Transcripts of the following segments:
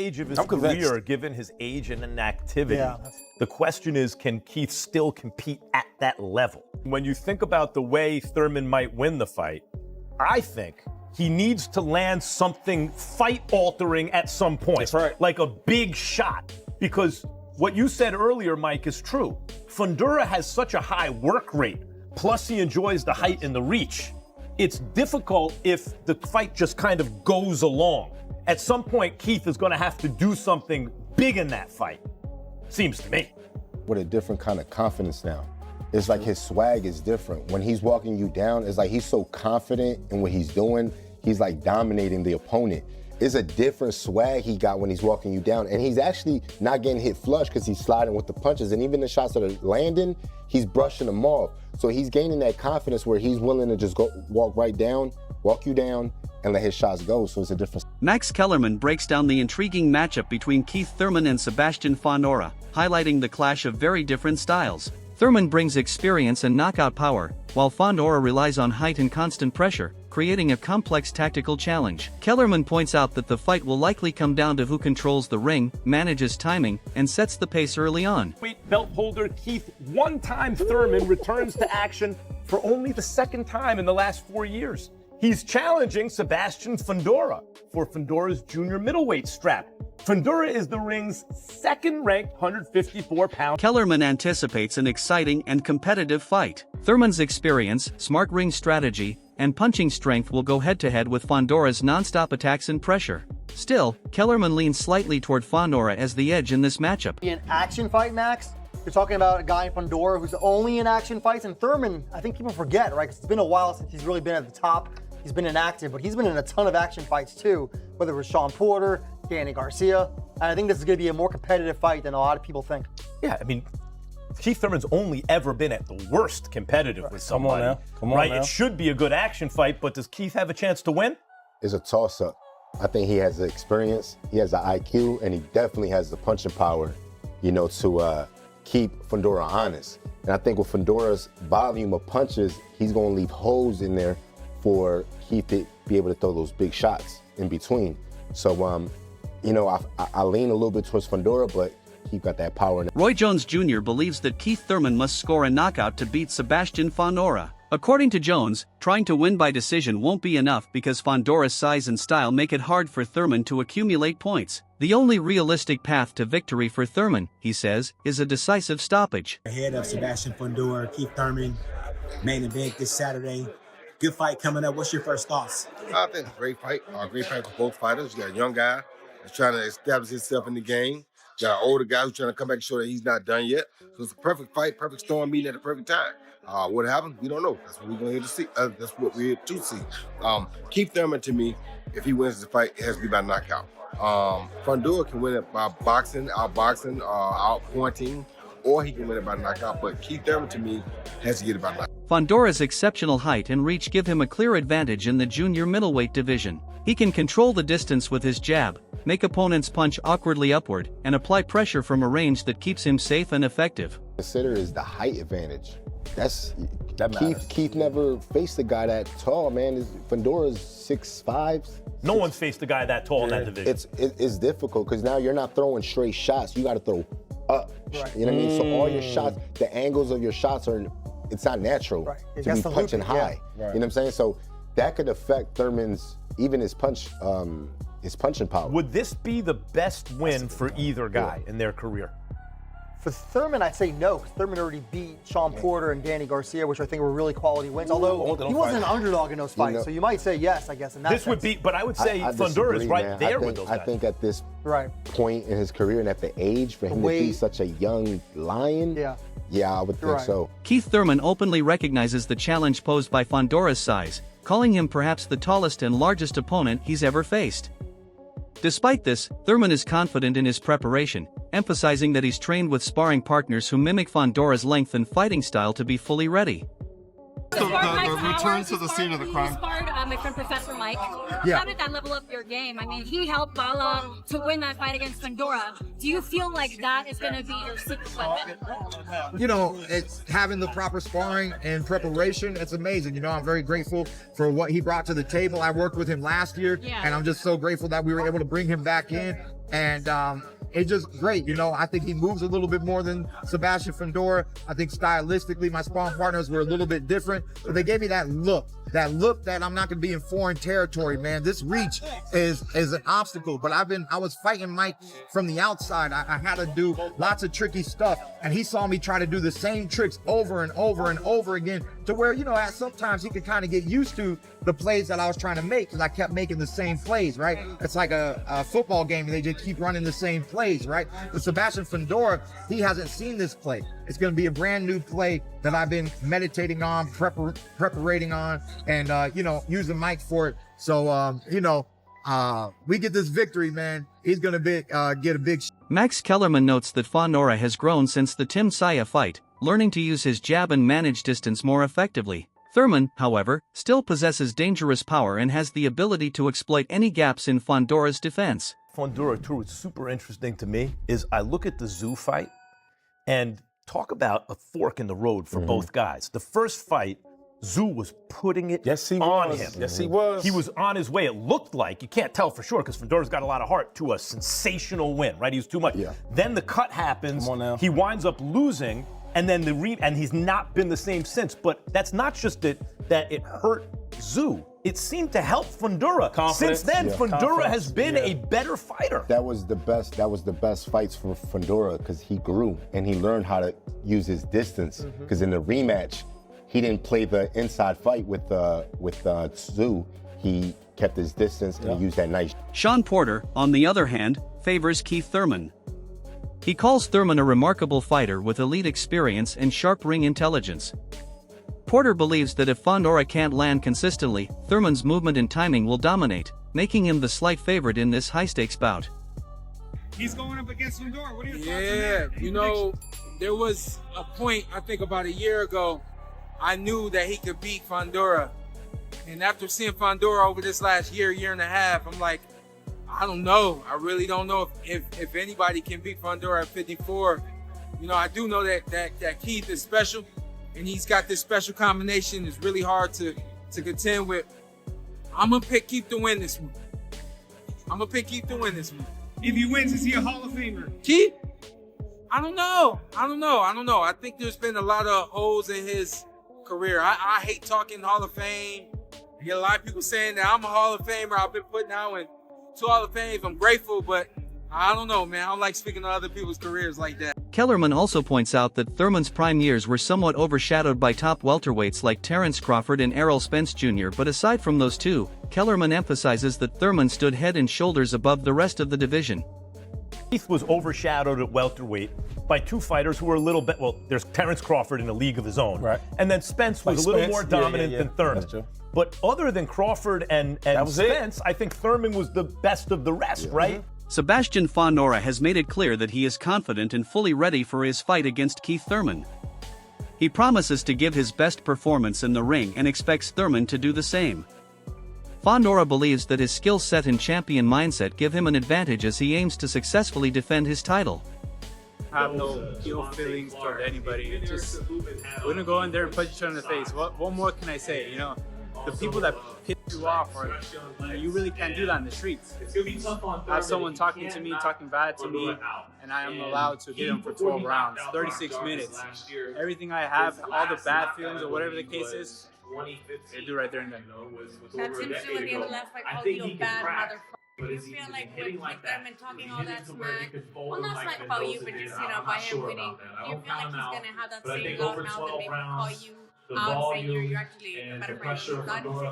Age of his career, given his age and inactivity. The question is, can Keith still compete at that level? When you think about the way Thurman might win the fight, I think he needs to land something fight-altering at some point. That's right. Like a big shot. Because what you said earlier, Mike, is true. Fundora has such a high work rate, plus he enjoys the height and the reach. It's difficult if the fight just kind of goes along. At some point, Keith is going to have to do something big in that fight, seems to me. With a different kind of confidence now. It's like his swag is different. When he's walking you down, it's like he's so confident in what he's doing. He's like dominating the opponent. It's a different swag he got when he's walking you down. And he's actually not getting hit flush because he's sliding with the punches. And even the shots that are landing, he's brushing them off. So he's gaining that confidence where he's willing to just go walk you down, and let his shots go. So it's a different. Max Kellerman breaks down the intriguing matchup between Keith Thurman and Sebastian Fundora, highlighting the clash of very different styles. Thurman brings experience and knockout power, while Fundora relies on height and constant pressure, creating a complex tactical challenge. Kellerman points out that the fight will likely come down to who controls the ring, manages timing, and sets the pace early on. Belt holder Keith one-time Thurman returns to action for only the second time in the last 4 years. He's challenging Sebastian Fundora for Fundora's junior middleweight strap. Fundora is the ring's second-ranked 154-pound. Kellerman anticipates an exciting and competitive fight. Thurman's experience, smart ring strategy, and punching strength will go head-to-head with Fundora's non-stop attacks and pressure. Still, Kellerman leans slightly toward Fundora as the edge in this matchup. An action fight, Max? You're talking about a guy in Fundora who's only in action fights, and Thurman, I think people forget, right? 'Cause it's been a while since he's really been at the top. He's been inactive, but he's been in a ton of action fights too, whether it was Sean Porter, Danny Garcia. And I think this is going to be a more competitive fight than a lot of people think. Yeah, I mean, Keith Thurman's only ever been at the worst competitive with somebody. Come on now. It should be a good action fight, but does Keith have a chance to win? It's a toss-up. I think he has the experience, he has the IQ, and he definitely has the punching power, to keep Fundora honest. And I think with Fundora's volume of punches, he's going to leave holes in there for Keith to be able to throw those big shots in between. So, I lean a little bit towards Fundora, but he got that power. Roy Jones Jr. believes that Keith Thurman must score a knockout to beat Sebastian Fundora. According to Jones, trying to win by decision won't be enough because Fundora's size and style make it hard for Thurman to accumulate points. The only realistic path to victory for Thurman, he says, is a decisive stoppage. Ahead of Sebastian Fundora, Keith Thurman, main event this Saturday. Good fight coming up. What's your first thoughts? I think it's a great fight. Great fight for both fighters. You got a young guy that's trying to establish himself in the game. You got an older guy who's trying to come back and show that he's not done yet. So it's a perfect fight, perfect storm meeting at the perfect time. What happened? We don't know. That's what we're going to see. That's what we're here to see. Keith Thurman, to me, if he wins the fight, it has to be by knockout. Fundora can win it by boxing, outpointing, or he can win it by knockout. But Keith Thurman, to me, has to get it by knockout. Fundora's exceptional height and reach give him a clear advantage in the junior middleweight division. He can control the distance with his jab, make opponents punch awkwardly upward, and apply pressure from a range that keeps him safe and effective. Consider is the height advantage. Keith never faced a guy that tall, man. Fundora's 6'5". No one's faced a guy that tall in that division. It's difficult because now you're not throwing straight shots. You got to throw up. Right. You know what I mean? So all your shots, the angles of your shots it's not natural to be punching high. Yeah. Right. You know what I'm saying? So that could affect Thurman's, even his punching power. Would this be the best win for either guy in their career? For Thurman, I'd say no. Thurman already beat Sean Porter and Danny Garcia, which I think were really quality wins. Although he wasn't an underdog in those fights, so you might say yes, I guess. In that this would be, but I would say Fundora is right there with those guys. I think at this point in his career and at the age for him to be such a young lion, I would think so. Keith Thurman openly recognizes the challenge posed by Fundora's size, calling him perhaps the tallest and largest opponent he's ever faced. Despite this, Thurman is confident in his preparation, emphasizing that he's trained with sparring partners who mimic Fundora's length and fighting style to be fully ready. So the return to the scene of the crime. You sparred my friend Professor Mike. How did that level up your game? I mean, he helped Bala to win that fight against Fundora. Do you feel like that is going to be your secret weapon? It's having the proper sparring and preparation. It's amazing. I'm very grateful for what he brought to the table. I worked with him last year, and I'm just so grateful that we were able to bring him back in. And it's just great, you know. I think he moves a little bit more than Sebastian Fundora. I think stylistically, my sparring partners were a little bit different, but they gave me that look that I'm not gonna be in foreign territory, man. This reach is an obstacle, but I was fighting Mike from the outside. I had to do lots of tricky stuff, and he saw me try to do the same tricks over and over and over again, to where, you know, at sometimes he could kind of get used to the plays that I was trying to make, because I kept making the same plays, right? It's like a football game, and they just keep running the same plays, right? But Sebastian Fundora, he hasn't seen this play. It's going to be a brand new play that I've been meditating on, preparating on, and you know, using Mike for it. So you know, we get this victory, man. He's going to get a big. Max Kellerman notes that Fundora has grown since the Tim Saya fight, learning to use his jab and manage distance more effectively. Thurman, however, still possesses dangerous power and has the ability to exploit any gaps in Fundora's defense. Fundora, too, what's super interesting to me is I look at the Zoo fight and talk about a fork in the road for both guys. The first fight, Zoo was putting it on him. Yes, he was. He was on his way. It looked like, you can't tell for sure because Fundora's got a lot of heart, to a sensational win, right? He was too much. Yeah. Then the cut happens. Come on now. He winds up losing, and then and he's not been the same since. But that's not just that it hurt Zoo. It seemed to help Fundora. Confidence. Since then, Fundora Confidence. has been a better fighter. That was the best fights for Fundora, because he grew and he learned how to use his distance. Because in the rematch, he didn't play the inside fight with Zoo. He kept his distance and he used that nice. Sean Porter, on the other hand, favors Keith Thurman. He calls Thurman a remarkable fighter with elite experience and sharp ring intelligence. Porter believes that if Fundora can't land consistently, Thurman's movement and timing will dominate, making him the slight favorite in this high-stakes bout. He's going up against Fundora. What are your thoughts on Yeah, that? you know, there was a point, I think about a year ago, I knew that he could beat Fundora. And after seeing Fundora over this last year and a half, I'm like, I don't know. I really don't know if anybody can beat Fundora at 54. You know, I do know that Keith is special, and he's got this special combination. It's really hard to contend with. I'm going to pick Keith to win this one. If he wins, is he a Hall of Famer? Keith? I don't know. I think there's been a lot of holes in his career. I hate talking Hall of Fame. I get a lot of people saying that I'm a Hall of Famer. I've been put now in 2 Hall of Fames. I'm grateful, but I don't know, man. I don't like speaking of other people's careers like that. Kellerman also points out that Thurman's prime years were somewhat overshadowed by top welterweights like Terrence Crawford and Errol Spence Jr., but aside from those two, Kellerman emphasizes that Thurman stood head and shoulders above the rest of the division. Keith was overshadowed at welterweight by 2 fighters who were a little bit, well, there's Terrence Crawford in a league of his own. Right. And then Spence was a little more dominant than Thurman. That's true. But other than Crawford and Spence, I think Thurman was the best of the rest, right? Sebastian Fundora has made it clear that he is confident and fully ready for his fight against Keith Thurman. He promises to give his best performance in the ring and expects Thurman to do the same. Fundora believes that his skill set and champion mindset give him an advantage as he aims to successfully defend his title. I have no ill feelings toward anybody. It's just, we're gonna go in there and punch each other in the face. What more can I say? You know, the people that piss you off, or you really can't do that in the streets. I have someone talking to me, talking bad to me, and I am allowed to hit him for 12 rounds, 36 minutes. Everything I have, all the bad feelings or whatever the case is, they do right there and then. That Tim Stewart in the last fight called you a bad motherfucker. Do you feel like with Thurman talking all that smack, well, not smack about you, but just, you know, by him winning, do you feel like he's going to have that same love now that maybe call you out and say you're actually a better friend?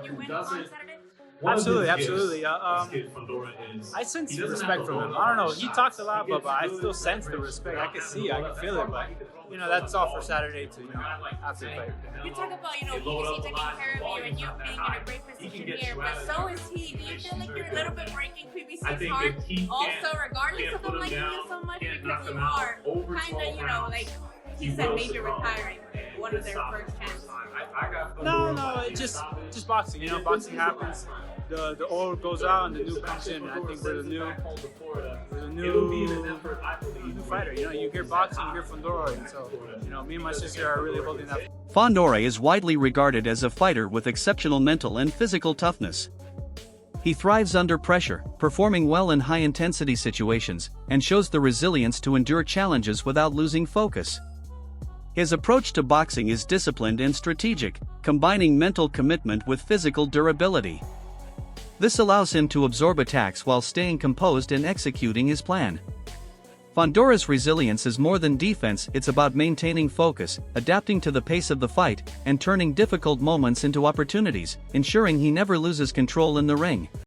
Did you win on Saturday? Absolutely. I sense respect from him. I don't know. He talks a lot, but I still sense the respect. I can see it. I can feel it. But, you know, that's all for Saturday to, you know, after the fight. You talk about, you know, PBC taking care of you and you being in a great position here, but so is he. Do you feel like you're a little bit breaking PBC's heart? Also, regardless of him liking you so much, because you are kind of, you know, like he said, maybe retiring one of their first chances. No, it's just boxing. You know, boxing happens. The old goes out and the new comes in. And I think we're the new fighter. You know, you hear boxing, you hear Fundora, and so, you know, me and my sister are really holding that. Fundora is widely regarded as a fighter with exceptional mental and physical toughness. He thrives under pressure, performing well in high-intensity situations, and shows the resilience to endure challenges without losing focus. His approach to boxing is disciplined and strategic, combining mental commitment with physical durability. This allows him to absorb attacks while staying composed and executing his plan. Fundora's resilience is more than defense, it's about maintaining focus, adapting to the pace of the fight, and turning difficult moments into opportunities, ensuring he never loses control in the ring.